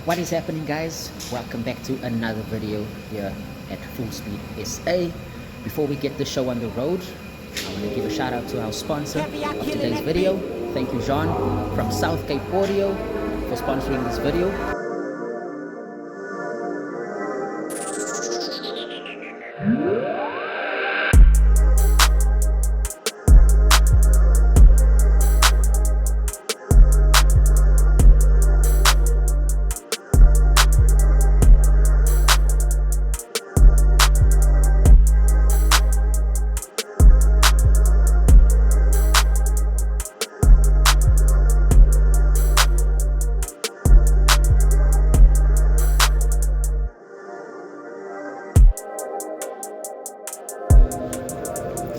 What is happening, guys? Welcome back to another video here at Full Speed SA. Before we get the show on the road, I want to give a shout out to our sponsor of today's video. Thank you, Jean from South Cape Audio, for sponsoring this video.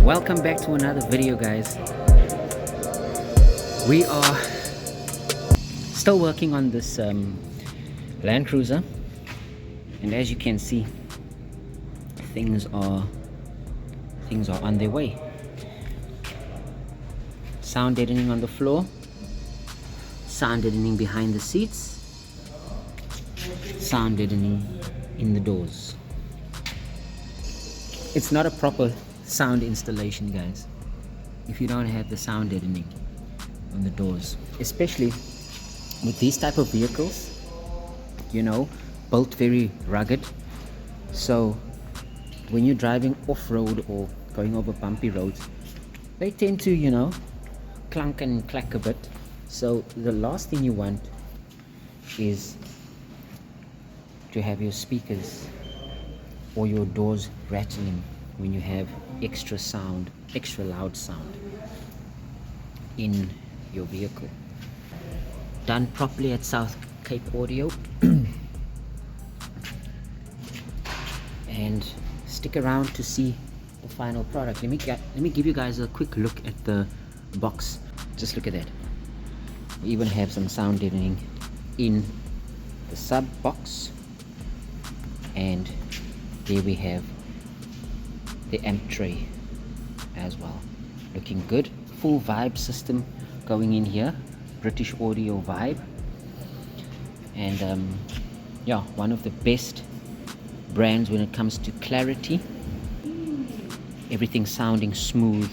Welcome back to another video, guys. We are still working on this Land Cruiser, and as you can see, things are on their way. Sound deadening on the floor, sound deadening behind the seats, sound deadening in the doors. It's not a proper sound installation, guys, if you don't have the sound deadening on the doors, especially with these type of vehicles, you know, built very rugged. So when you're driving off-road or going over bumpy roads, they tend to, you know, clunk and clack a bit. So the last thing you want is to have your speakers or your doors rattling when you have extra loud sound in your vehicle. Done properly at South Cape Audio. And stick around to see the final product. Let me give you guys a quick look at the box. Just look at that. We even have some sound deadening in the sub box, and there we have the amp tray as well, looking good. Full vibe system going in here, British Audio vibe, and yeah, one of the best brands when it comes to clarity. Everything sounding smooth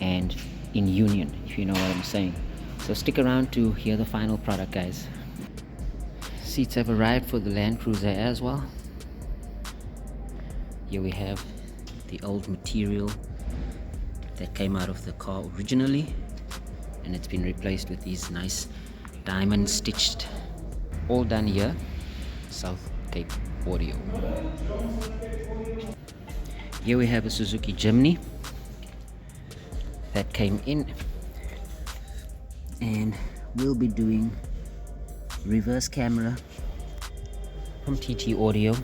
and in union, if you know what I'm saying. So stick around to hear the final product, guys. Seats have arrived for the Land Cruiser as well. Here we have the old material that came out of the car originally, and it's been replaced with these nice diamond stitched, all done here, South Cape Audio. Here we have a Suzuki Jimny that came in, and we'll be doing reverse camera from TT Audio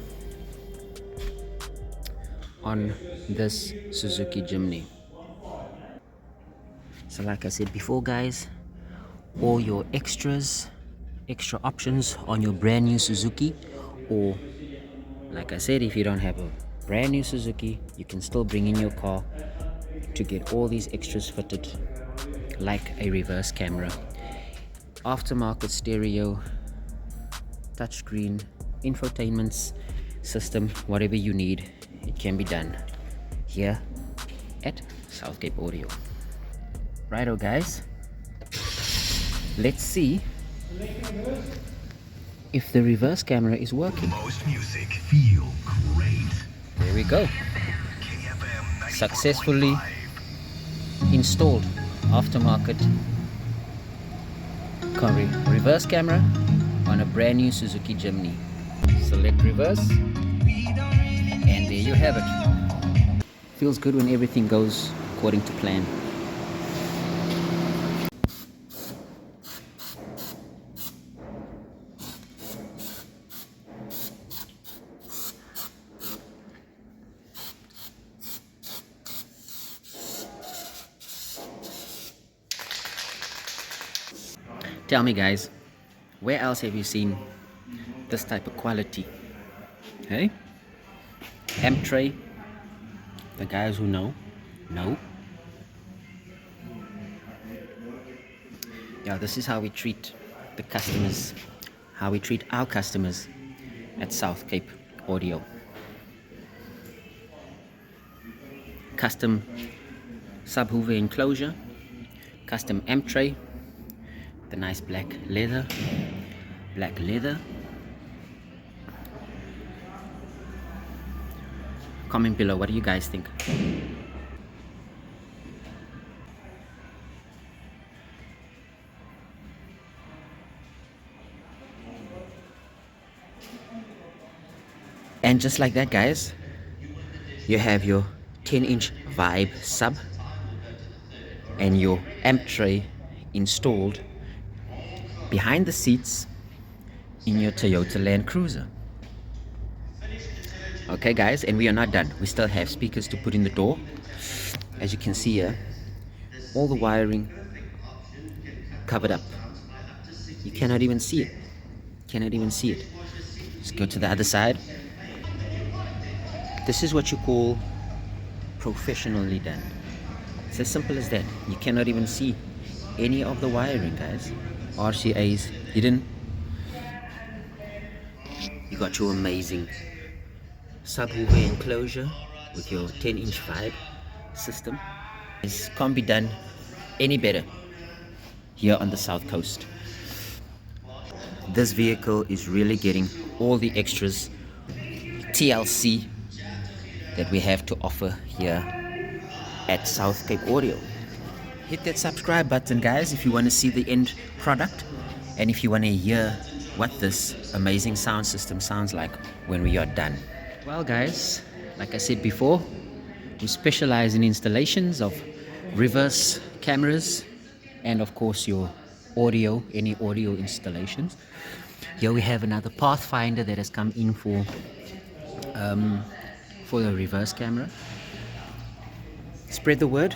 on this Suzuki Jimny. So like I said before, guys, all your extra options on your brand new Suzuki, or like I said, if you don't have a brand new Suzuki, you can still bring in your car to get all these extras fitted, like a reverse camera, aftermarket stereo, touchscreen, infotainment system, whatever you need, it can be done here at South Cape Audio. Righto, guys, let's see if the reverse camera is working. Most music feel great. There we go. Successfully installed aftermarket reverse camera on a brand new Suzuki Jimny. Select reverse, and there you have it. Feels good when everything goes according to plan. Tell me, guys, where else have you seen this type of quality? Hey? Amp tray, the guys who know. Yeah, this is how we treat the customers. how we treat our customers at South Cape Audio. Custom subwoofer enclosure, custom amp tray, the nice black leather. Comment below, what do you guys think? And just like that, guys, you have your 10-inch Vibe sub and your amp tray installed behind the seats in your Toyota Land Cruiser. Okay guys, and we are not done. We still have speakers to put in the door. As you can see here, all the wiring covered up. You cannot even see it. Just go to the other side. This is what you call professionally done. It's as simple as that. You cannot even see any of the wiring, guys. RCA's hidden. You got your amazing subwoofer enclosure with your 10-inch Vibe system. This can't be done any better here on the South Coast. This vehicle is really getting all the extras, TLC, that we have to offer here at South Cape Audio. Hit that subscribe button, guys, if you want to see the end product and if you want to hear what this amazing sound system sounds like when we are done. Well guys, like I said before, we specialize in installations of reverse cameras and of course your audio, any audio installations. Here we have another Pathfinder that has come in for the reverse camera. Spread the word.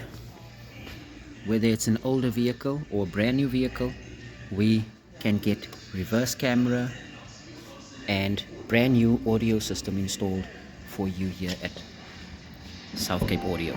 Whether it's an older vehicle or a brand new vehicle, we can get reverse camera and brand new audio system installed for you here at South Cape Audio.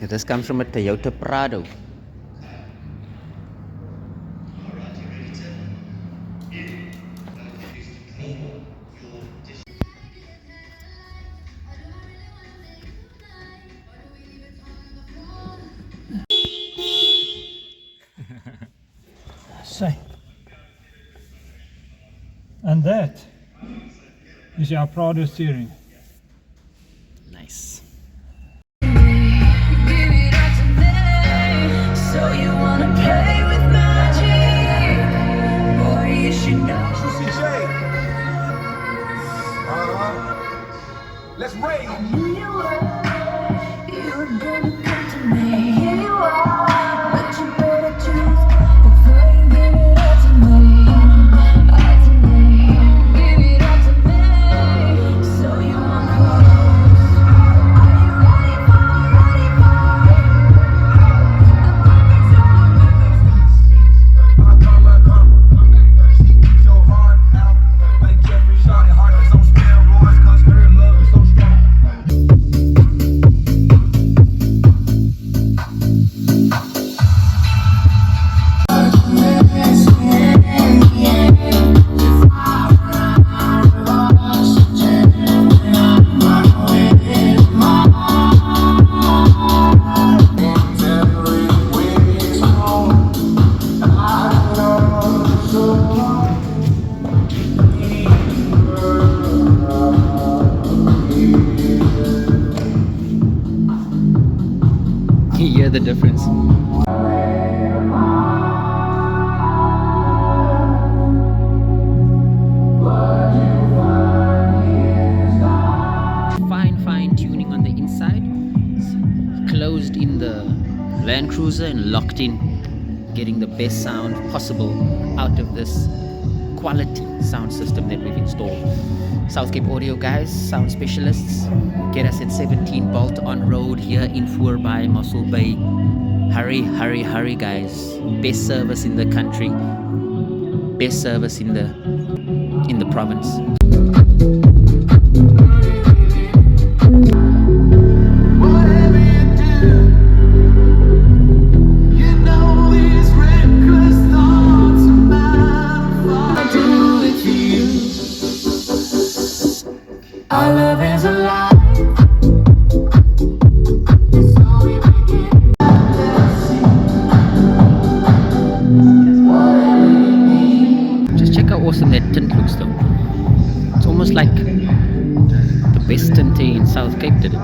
This comes from a Toyota Prado. Say. And that is our Prado steering. Nice. So you wanna play with magic? Boy, you should know. Let's raid. Here you are, you didn't come to me. Here you are, but you better choose before you give it all to me. All to me, give it all to me. So you want close? Are you ready for a perfect storm? I come. She beat your heart out like Jeffrey shot it hard as on steroids, cause her love is so strong. You hear the difference. Fine tuning on the inside. It's closed in the Land Cruiser and locked in, getting the best sound possible out of this quality sound system that we've installed. South Cape Audio guys, sound specialists, get us at 17 Bolt on road here in Voorby, Mossel Bay. Hurry guys. Best service in the country, best service in the province. Whatever you do, you know these reckless thoughts are mine. I do it to you. Our love is alive. Just check how awesome that tint looks though. It's almost like the best tint in South Cape did it.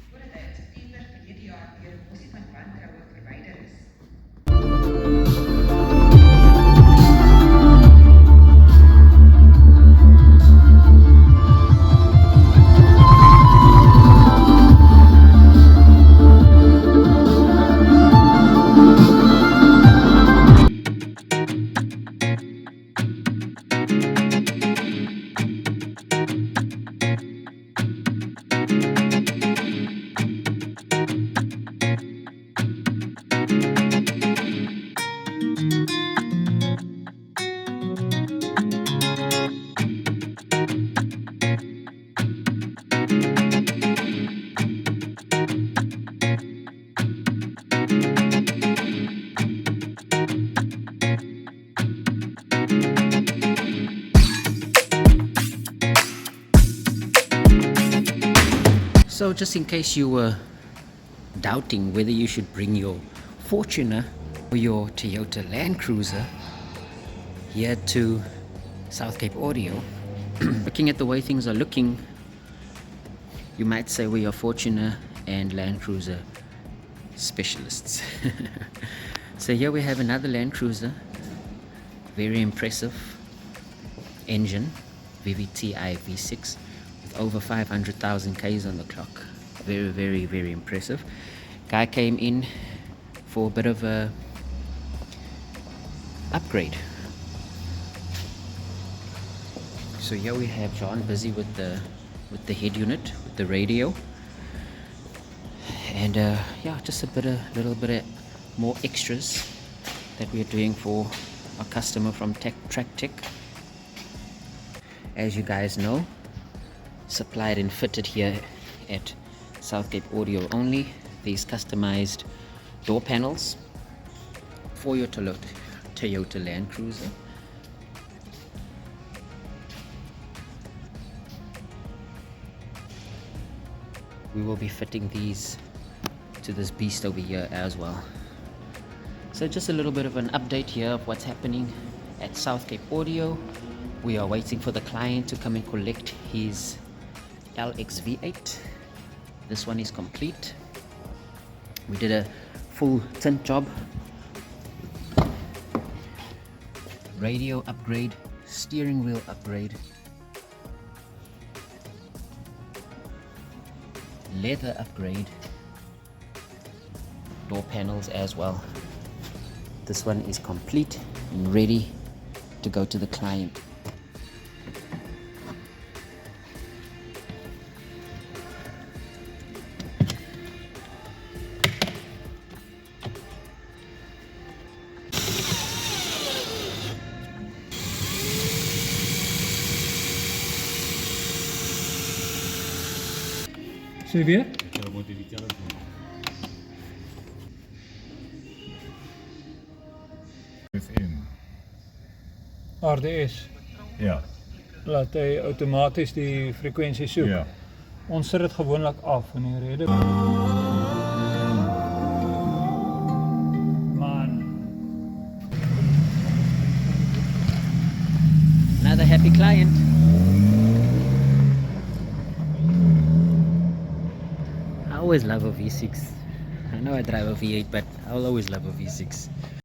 voordat hy in September verlede jaar deur 'n bossie van wantroue verwyder is. So just in case you were doubting whether you should bring your Fortuner or your Toyota Land Cruiser here to South Cape Audio, looking at the way things are looking, you might say we are Fortuner and Land Cruiser specialists. So here we have another Land Cruiser, very impressive engine, VVTi V6 with over 500,000 Ks on the clock. Very impressive. Guy came in for a bit of a upgrade. So here we have John busy with the head unit, with the radio, and yeah, just a little bit of more extras that we are doing for our customer from Track Tech. As you guys know, supplied and fitted here at South Cape Audio only, these customized door panels for your Toyota Land Cruiser. We will be fitting these to this beast over here as well. So just a little bit of an update here of what's happening at South Cape Audio. We are waiting for the client to come and collect his LX V8. This one is complete. We did a full tint job, radio upgrade, steering wheel upgrade, leather upgrade, door panels as well. This one is complete and ready to go to the client. Sê weer? FM. RDS. Ja, Laat hy outomaties die frekwensie soek. ja. Ons sit dit gewoonlik af in die rede. Man, Another happy client. I always love a V6. I know I drive a V8, but I'll always love a V6.